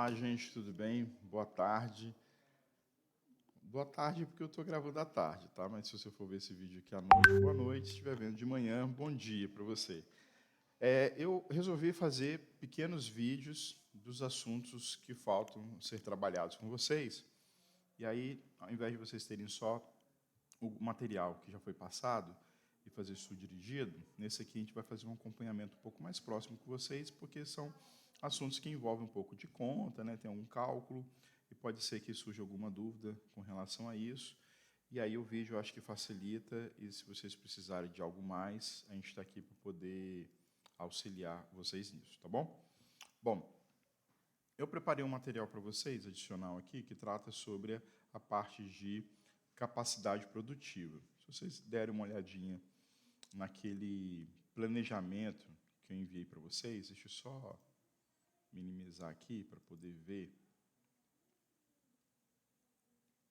Olá, gente, tudo bem? Boa tarde. Boa tarde porque eu estou gravando à tarde, tá? Mas se você for ver esse vídeo aqui à noite, boa noite. Se estiver vendo de manhã, bom dia para você. Eu resolvi fazer pequenos vídeos dos assuntos que faltam ser trabalhados com vocês. E aí, ao invés de vocês terem só o material que já foi passado e fazer isso dirigido, nesse aqui a gente vai fazer um acompanhamento um pouco mais próximo com vocês, porque são assuntos que envolvem um pouco de conta, né? Tem algum cálculo, e pode ser que surja alguma dúvida com relação a isso. E aí o vídeo eu acho que facilita, e se vocês precisarem de algo mais, a gente está aqui para poder auxiliar vocês nisso, tá bom? Bom, eu preparei um material para vocês, adicional aqui, que trata sobre a parte de capacidade produtiva. Se vocês derem uma olhadinha naquele planejamento que eu enviei para vocês, deixa eu só minimizar aqui para poder ver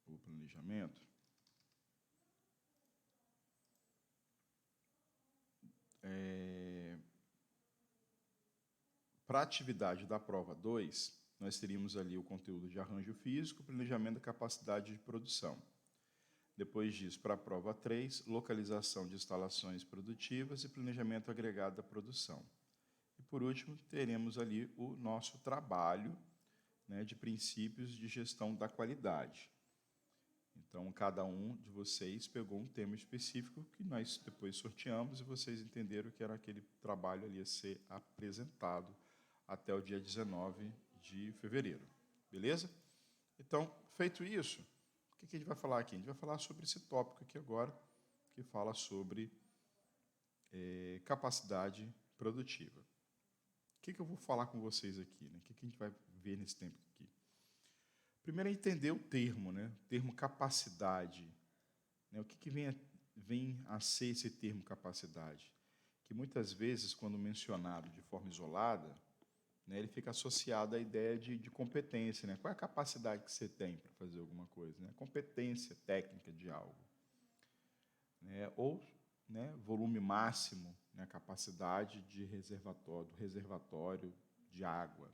o planejamento. Para a atividade da prova 2, nós teríamos ali o conteúdo de arranjo físico, planejamento da capacidade de produção. Depois disso, para a prova 3, localização de instalações produtivas e planejamento agregado da produção. E, por último, teremos ali o nosso trabalho, né, de princípios de gestão da qualidade. Então, cada um de vocês pegou um tema específico que nós depois sorteamos e vocês entenderam que era aquele trabalho ali a ser apresentado até o dia 19 de fevereiro. Beleza? Então, feito isso, o que a gente vai falar aqui? A gente vai falar sobre esse tópico aqui agora, que fala sobre capacidade produtiva. O que eu vou falar com vocês aqui? Né? O que a gente vai ver nesse tempo aqui? Primeiro é entender o termo, né? O termo capacidade. Né? O que vem a ser esse termo capacidade? Que muitas vezes, quando mencionado de forma isolada, né, ele fica associado à ideia de competência. Né? Qual é a capacidade que você tem para fazer alguma coisa? Né? Competência técnica de algo. Né? Ou, né, volume máximo, né, capacidade de reservatório, do reservatório de água.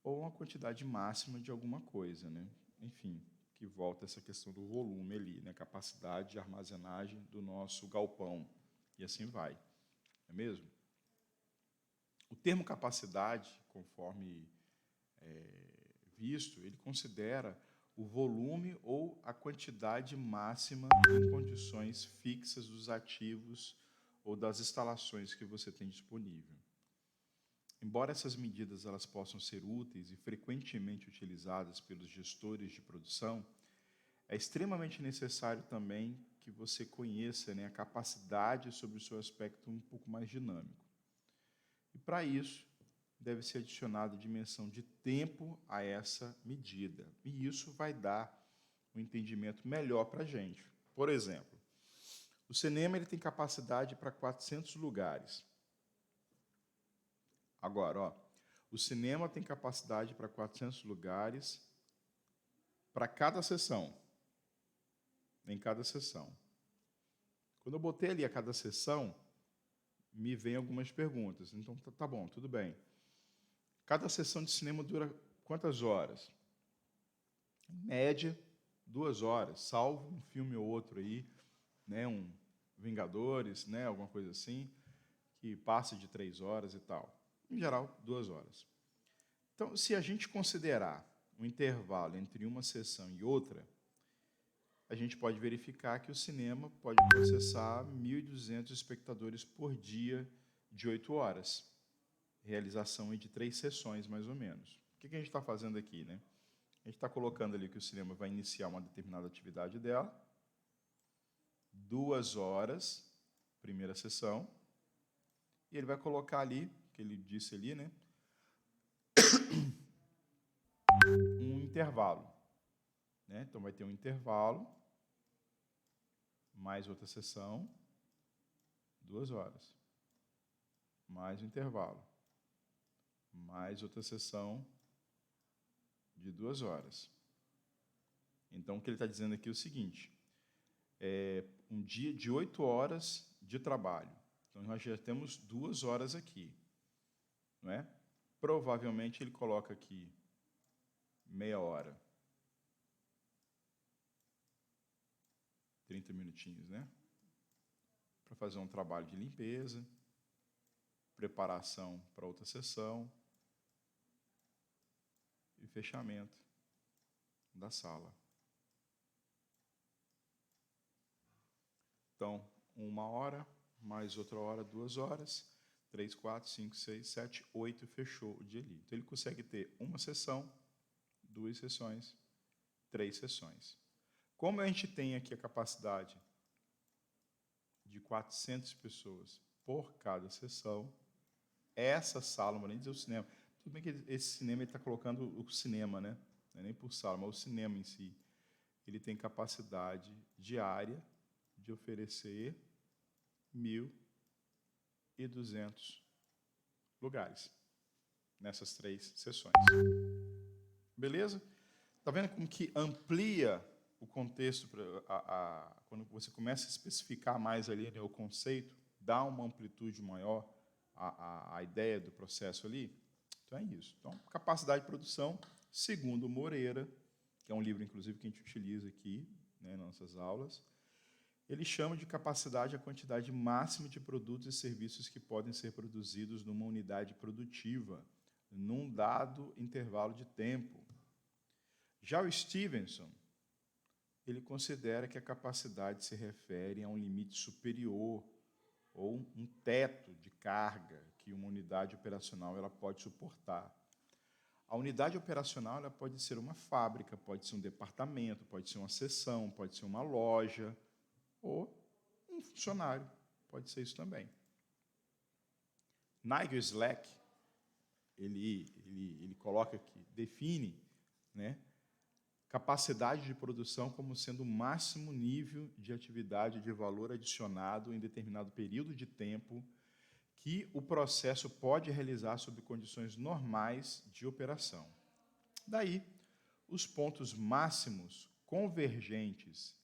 Ou uma quantidade máxima de alguma coisa. Né? Enfim, que volta essa questão do volume ali, né? Capacidade de armazenagem do nosso galpão. E assim vai. Não é mesmo? O termo capacidade, conforme visto, ele considera o volume ou a quantidade máxima em condições fixas dos ativos ou das instalações que você tem disponível. Embora essas medidas elas possam ser úteis e frequentemente utilizadas pelos gestores de produção, é extremamente necessário também que você conheça, né, a capacidade sobre o seu aspecto um pouco mais dinâmico. E para isso, deve ser adicionada dimensão de tempo a essa medida. E isso vai dar um entendimento melhor para a gente. Por exemplo, o cinema ele tem capacidade para 400 lugares. Agora, ó, o cinema tem capacidade para 400 lugares para cada sessão. Em cada sessão. Quando eu botei ali a cada sessão, me vem algumas perguntas. Então, tá bom, tudo bem. Cada sessão de cinema dura quantas horas? Em média, 2 horas, salvo um filme ou outro aí, né, um Vingadores, né, alguma coisa assim, que passa de 3 horas e tal. Em geral, 2 horas. Então, se a gente considerar um intervalo entre uma sessão e outra, a gente pode verificar que o cinema pode processar 1.200 espectadores por dia de 8 horas. Realização de 3 sessões, mais ou menos. O que a gente está fazendo aqui? Né? A gente está colocando ali que o cinema vai iniciar uma determinada atividade dela, 2 horas, primeira sessão, e ele vai colocar ali, que ele disse ali, né, um intervalo. Né? Então, vai ter um intervalo, mais outra sessão, 2 horas. Mais um intervalo. Mais outra sessão de 2 horas. Então, o que ele está dizendo aqui é o seguinte, um dia de 8 horas de trabalho. Então, nós já temos 2 horas aqui. Não é? Provavelmente, ele coloca aqui meia hora. 30 minutinhos, né? Para fazer um trabalho de limpeza, preparação para outra sessão e fechamento da sala. Então, 1 hora, mais outra hora, 2 horas, 3, 4, 5, 6, 7, 8, fechou o dia ali. Então, ele consegue ter uma sessão, 2 sessões, 3 sessões. Como a gente tem aqui a capacidade de 400 pessoas por cada sessão, essa sala, não vou nem dizer o cinema, tudo bem que esse cinema está colocando o cinema, né? Não é nem por sala, mas o cinema em si. Ele tem capacidade diária de oferecer 1.200 lugares nessas 3 sessões. Beleza? Está vendo como que amplia o contexto, quando você começa a especificar mais ali, né, o conceito, dá uma amplitude maior à ideia do processo ali? Então é isso. Então, capacidade de produção, segundo Moreira, que é um livro, inclusive, que a gente utiliza aqui, né, nas nossas aulas, ele chama de capacidade a quantidade máxima de produtos e serviços que podem ser produzidos numa unidade produtiva, num dado intervalo de tempo. Já o Stevenson, ele considera que a capacidade se refere a um limite superior ou um teto de carga que uma unidade operacional ela pode suportar. A unidade operacional ela pode ser uma fábrica, pode ser um departamento, pode ser uma seção, pode ser uma loja, ou um funcionário, pode ser isso também. Nigel Slack, ele coloca aqui, define, né, capacidade de produção como sendo o máximo nível de atividade de valor adicionado em determinado período de tempo que o processo pode realizar sob condições normais de operação. Daí, os pontos máximos convergentes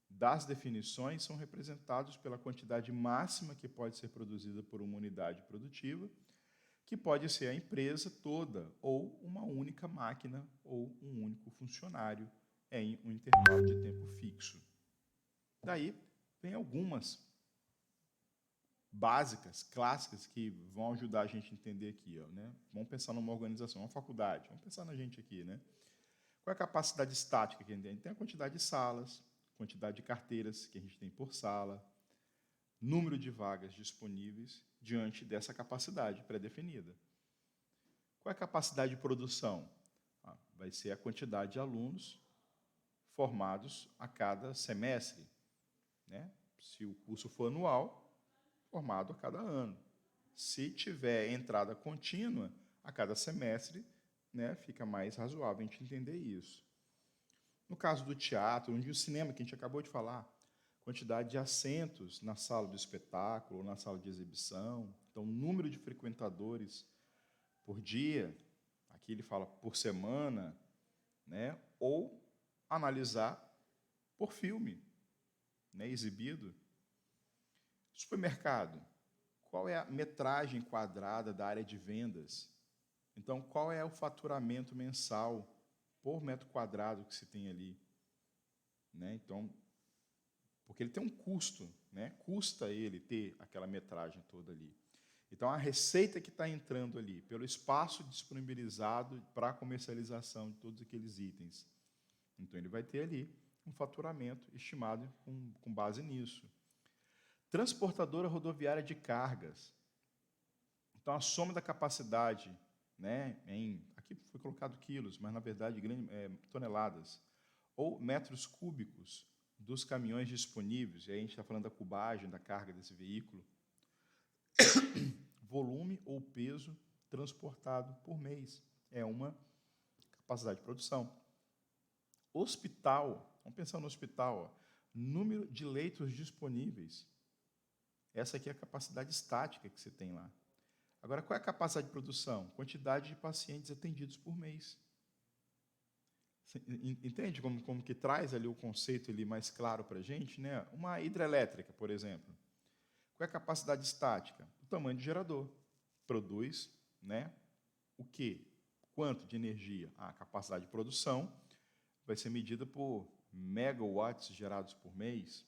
das definições são representados pela quantidade máxima que pode ser produzida por uma unidade produtiva, que pode ser a empresa toda, ou uma única máquina, ou um único funcionário, em um intervalo de tempo fixo. Daí, vem algumas básicas, clássicas, que vão ajudar a gente a entender aqui. Ó, né? Vamos pensar numa organização, uma faculdade, vamos pensar na gente aqui. Né? Qual é a capacidade estática que a gente tem? Tem a quantidade de salas, quantidade de carteiras que a gente tem por sala, número de vagas disponíveis diante dessa capacidade pré-definida. Qual é a capacidade de produção? Vai ser a quantidade de alunos formados a cada semestre. Né? Se o curso for anual, formado a cada ano. Se tiver entrada contínua, a cada semestre, né, fica mais razoável a gente entender isso. No caso do teatro, onde o cinema, que a gente acabou de falar, quantidade de assentos na sala do espetáculo ou na sala de exibição, então, número de frequentadores por dia, aqui ele fala por semana, né, ou analisar por filme, né, exibido. Supermercado, qual é a metragem quadrada da área de vendas? Então, qual é o faturamento mensal por metro quadrado que se tem ali? Né? Então, porque ele tem um custo, né? Custa ele ter aquela metragem toda ali. Então, a receita que está entrando ali, pelo espaço disponibilizado para a comercialização de todos aqueles itens. Então, ele vai ter ali um faturamento estimado com base nisso. Transportadora rodoviária de cargas. Então, a soma da capacidade, né, aqui foi colocado quilos, mas, na verdade, toneladas, ou metros cúbicos dos caminhões disponíveis, e aí a gente está falando da cubagem, da carga desse veículo, volume ou peso transportado por mês. É uma capacidade de produção. Hospital, vamos pensar no hospital, ó, número de leitos disponíveis. Essa aqui é a capacidade estática que você tem lá. Agora, qual é a capacidade de produção? Quantidade de pacientes atendidos por mês. Você entende como que traz ali o conceito ali mais claro para a gente? Né? Uma hidrelétrica, por exemplo. Qual é a capacidade estática? O tamanho do gerador. Produz, né, o quê? quanto de energia? A capacidade de produção vai ser medida por megawatts gerados por mês.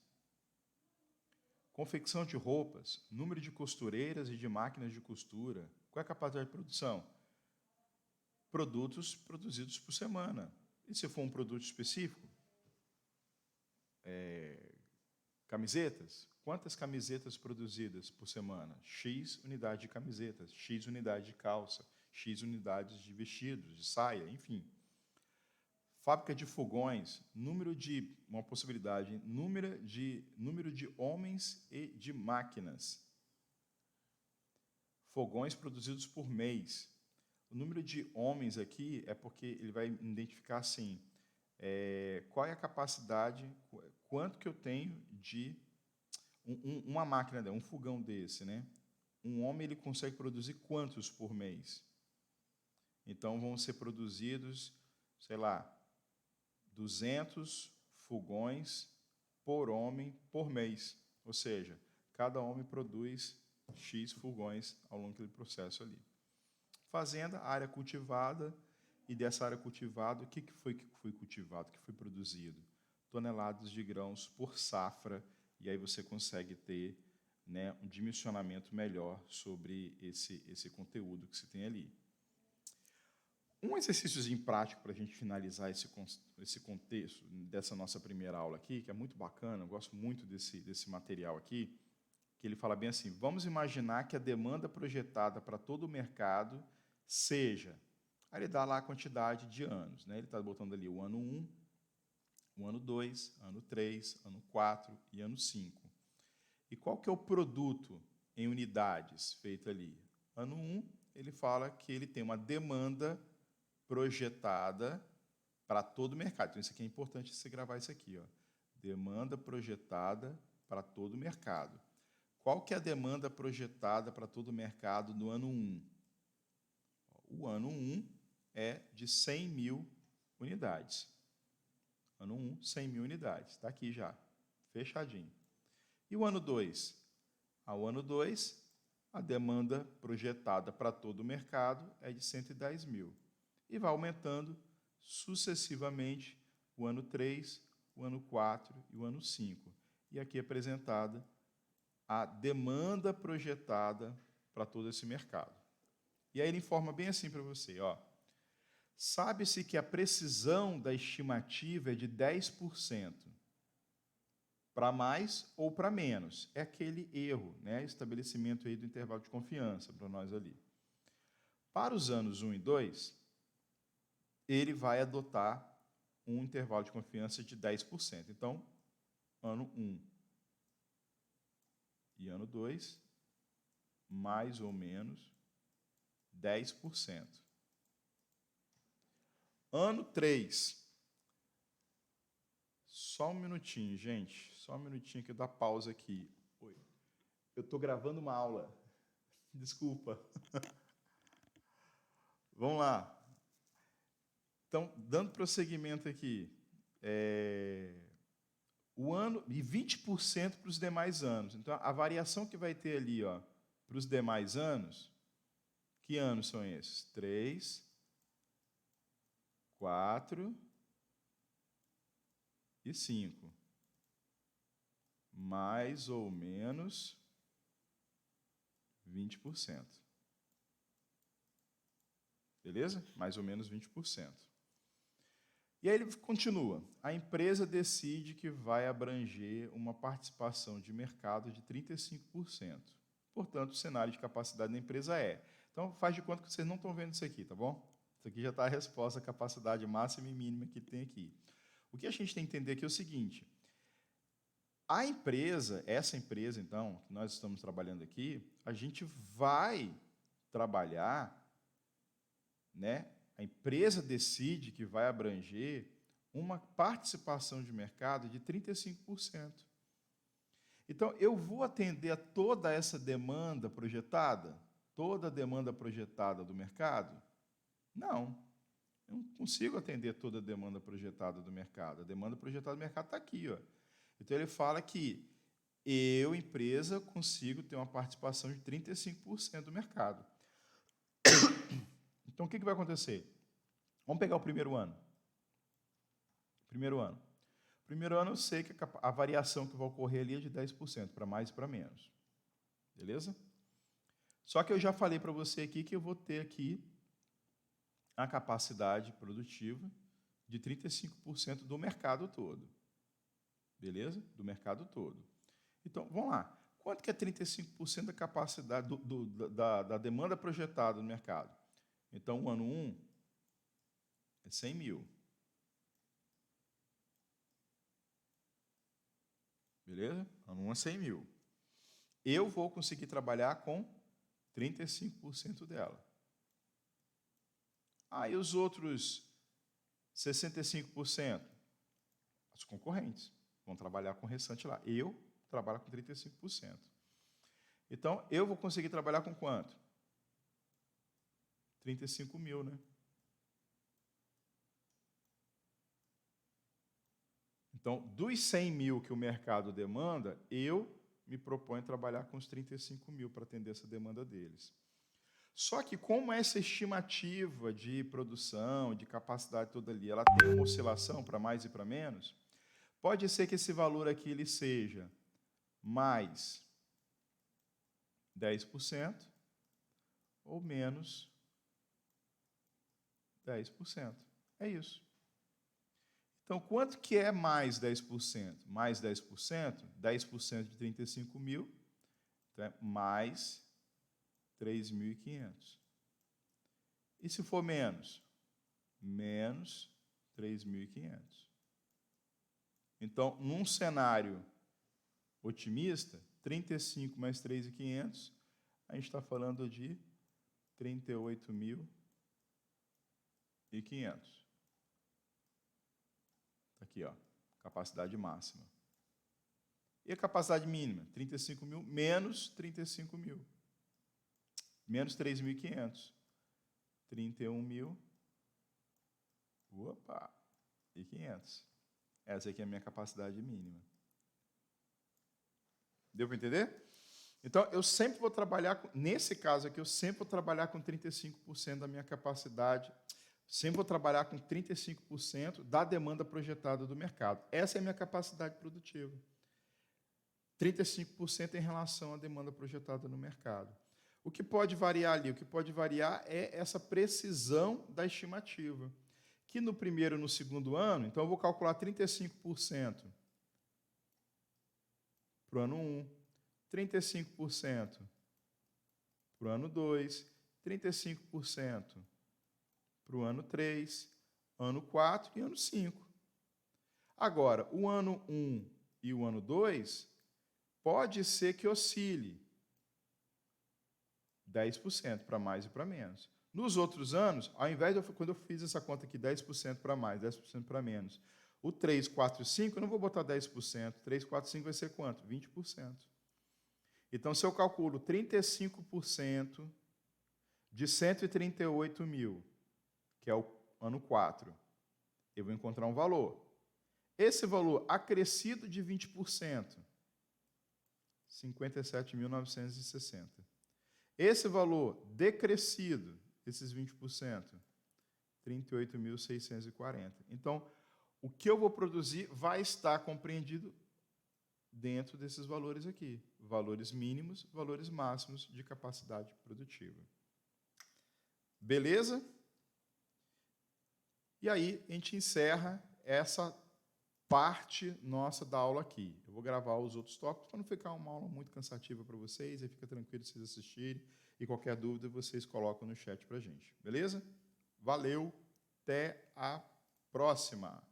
Confecção de roupas, número de costureiras e de máquinas de costura. Qual é a capacidade de produção? Produtos produzidos por semana. E se for um produto específico? Camisetas. Quantas camisetas produzidas por semana? X unidade de camisetas, X unidade de calça, X unidades de vestidos, de saia, enfim. Fábrica de fogões, uma possibilidade, número de homens e de máquinas. Fogões produzidos por mês. O número de homens aqui é porque ele vai identificar assim, qual é a capacidade, quanto que eu tenho de uma máquina, um fogão desse, né? Um homem ele consegue produzir quantos por mês? Então vão ser produzidos, sei lá, 200 fogões por homem por mês. Ou seja, cada homem produz X fogões ao longo daquele processo ali. Fazenda, área cultivada, e dessa área cultivada, o que foi cultivado, o que foi produzido? Toneladas de grãos por safra, e aí você consegue ter, né, um dimensionamento melhor sobre esse conteúdo que se tem ali. Um exercíciozinho prático para a gente finalizar esse contexto dessa nossa primeira aula aqui, que é muito bacana, eu gosto muito desse material aqui, que ele fala bem assim, vamos imaginar que a demanda projetada para todo o mercado seja, aí ele dá lá a quantidade de anos, né? Ele está botando ali o ano 1, o ano 2, ano 3, ano 4 e ano 5. E qual que é o produto em unidades feito ali? Ano 1, ele fala que ele tem uma demanda projetada para todo o mercado. Então, isso aqui é importante você gravar isso aqui. Ó. Demanda projetada para todo o mercado. Qual que é a demanda projetada para todo o mercado no ano 1? O ano 1 é de 100 mil unidades. Ano 1, 100 mil unidades. Está aqui já, fechadinho. E o ano 2? Ao ano 2, a demanda projetada para todo o mercado é de 110 mil. E vai aumentando sucessivamente o ano 3, o ano 4 e o ano 5. E aqui é apresentada a demanda projetada para todo esse mercado. E aí ele informa bem assim para você, ó. Sabe-se que a precisão da estimativa é de 10%, para mais ou para menos. É aquele erro, né? Estabelecimento aí do intervalo de confiança para nós ali. Para os anos 1 e 2, ele vai adotar um intervalo de confiança de 10%. Então, ano 1 e ano 2, mais ou menos 10%. Ano 3. Só um minutinho, gente. Só um minutinho que eu dou pausa aqui. Oi. Eu estou gravando uma aula. Desculpa. Vamos lá. Então, dando prosseguimento aqui, o ano e 20% para os demais anos. Então, a variação que vai ter ali, ó, para os demais anos, que anos são esses? 3, 4 e 5. Mais ou menos 20%. Beleza? Mais ou menos 20%. E aí ele continua. A empresa decide que vai abranger uma participação de mercado de 35%. Portanto, o cenário de capacidade da empresa é. Então, faz de conta que vocês não estão vendo isso aqui, tá bom? Isso aqui já está a resposta, a capacidade máxima e mínima que tem aqui. O que a gente tem que entender aqui é o seguinte. A empresa, essa empresa, então, que nós estamos trabalhando aqui, a gente vai trabalhar, né? A empresa decide que vai abranger uma participação de mercado de 35%. Então, eu vou atender a toda essa demanda projetada? Toda a demanda projetada do mercado? Não. Eu não consigo atender toda a demanda projetada do mercado. A demanda projetada do mercado está aqui. Ó. Então, ele fala que eu, empresa, consigo ter uma participação de 35% do mercado. Então, o que vai acontecer? Vamos pegar o primeiro ano. Primeiro ano. Primeiro ano eu sei que a variação que vai ocorrer ali é de 10%, para mais e para menos. Beleza? Só que eu já falei para você aqui que eu vou ter aqui a capacidade produtiva de 35% do mercado todo. Beleza? Do mercado todo. Então, vamos lá. Quanto que é 35% da capacidade da demanda projetada no mercado? Então, o ano 1 é 100 mil. Beleza? Ano 1 é 100 mil. Eu vou conseguir trabalhar com 35% dela. Aí os outros 65%, os concorrentes vão trabalhar com o restante lá. Eu trabalho com 35%. Então, eu vou conseguir trabalhar com quanto? 35 mil, né? Então, dos 100 mil que o mercado demanda, eu me proponho trabalhar com os 35 mil para atender essa demanda deles. Só que, como essa estimativa de produção, de capacidade toda ali, ela tem uma oscilação para mais e para menos, pode ser que esse valor aqui ele seja mais 10% ou menos 10%. É isso. Então, quanto que é mais 10%? Mais 10%, 10% de 35 mil, então é mais 3.500. E se for menos? Menos 3.500. Então, num cenário otimista, 35 mais 3.500, a gente está falando de 38.500. Aqui, ó, capacidade máxima. E a capacidade mínima? 35 mil menos 35 mil. Menos 3.500. 31 mil. Opa! E 500. Essa aqui é a minha capacidade mínima. Deu para entender? Então, eu sempre vou trabalhar, nesse caso aqui, eu sempre vou trabalhar com 35% da minha capacidade, sempre vou trabalhar com 35% da demanda projetada do mercado. Essa é a minha capacidade produtiva. 35% em relação à demanda projetada no mercado. O que pode variar ali? O que pode variar é essa precisão da estimativa. Que no primeiro e no segundo ano, então eu vou calcular 35% para o ano 1, 35% para o ano 2, 35% para o ano 3, ano 4 e ano 5. Agora, o ano 1 e o ano 2 pode ser que oscile 10% para mais e para menos. Nos outros anos, ao invés de quando eu fiz essa conta aqui, 10% para mais, 10% para menos, o 3, 4 e 5, eu não vou botar 10%. 3, 4 e 5 vai ser quanto? 20%. Então, se eu calculo 35% de 138 mil, que é o ano 4, eu vou encontrar um valor. Esse valor acrescido de 20%, 57.960. Esse valor decrescido, esses 20%, 38.640. Então, o que eu vou produzir vai estar compreendido dentro desses valores aqui. Valores mínimos, valores máximos de capacidade produtiva. Beleza? E aí, a gente encerra essa parte nossa da aula aqui. Eu vou gravar os outros tópicos para não ficar uma aula muito cansativa para vocês, aí fica tranquilo vocês assistirem, e qualquer dúvida vocês colocam no chat para a gente. Beleza? Valeu, até a próxima!